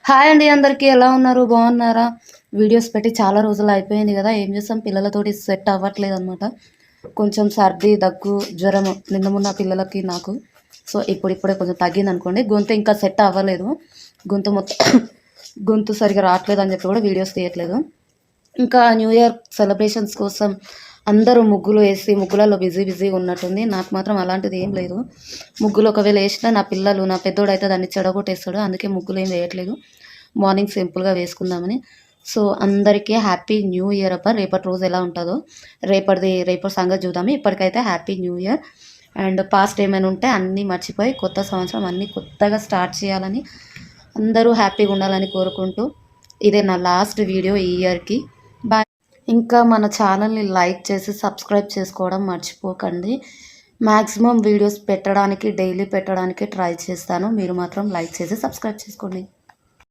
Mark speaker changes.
Speaker 1: Hi అండి అందరికీ ఎలా ఉన్నారు? బాగున్నారా? వీడియోస్ పెట్టి చాలా రోజులు అయిపోయింది కదా! ఏం చేస్తాం పిల్లలతోటి సెట్ అవ్వట్లేదనమాట. కొంచెం సర్ది, దగ్గు, జ్వరము నిన్న మొన్న పిల్లలకి నాకు. సో, ఇప్పుడిప్పుడే కొంచెం తగ్గిందనుకోండి. గొంతు ఇంకా సెట్ అవ్వలేదు. గొంతు మొత్తం గొంతు సరిగ్గా రావట్లేదని చెప్పి కూడా వీడియోస్ తీయట్లేదు. ఇంకా న్యూ ఇయర్ సెలబ్రేషన్స్ కోసం అందరూ ముగ్గులు వేసి ముగ్గులలో బిజీగా ఉన్నట్టుంది. నాకు మాత్రం అలాంటిది ఏం లేదు. ముగ్గులు ఒకవేళ వేసినా నా పిల్లలు నా పెద్దోడైతే దాన్ని చెడగొట్టేస్తాడు. అందుకే ముగ్గులు ఏం వేయట్లేదు. మార్నింగ్ సింపుల్‌గా వేసుకుందామని. సో, అందరికీ హ్యాపీ న్యూ ఇయర్ అబ్బా! రేపటి రోజు ఎలా ఉంటదో రేపటి సంగతి చూద్దాము. ఇప్పటికైతే happy new year. And past ఏమైనా ఉంటే అన్నీ మర్చిపోయి కొత్త సంవత్సరం అన్నీ కొత్తగా స్టార్ట్ చేయాలని అందరూ హ్యాపీగా ఉండాలని కోరుకుంటూ ఇదే నా లాస్ట్ వీడియో ఈ ఇయర్‌కి. బాయ్. ఇంకా మన ఛానల్ని లైక్ చేసి సబ్స్క్రైబ్ చేసుకోవడం మర్చిపోకండి. మ్యాక్సిమం వీడియోస్ పెట్టడానికి డైలీ పెట్టడానికి ట్రై చేస్తాను. మీరు మాత్రం లైక్ చేసి సబ్స్క్రైబ్ చేసుకోండి.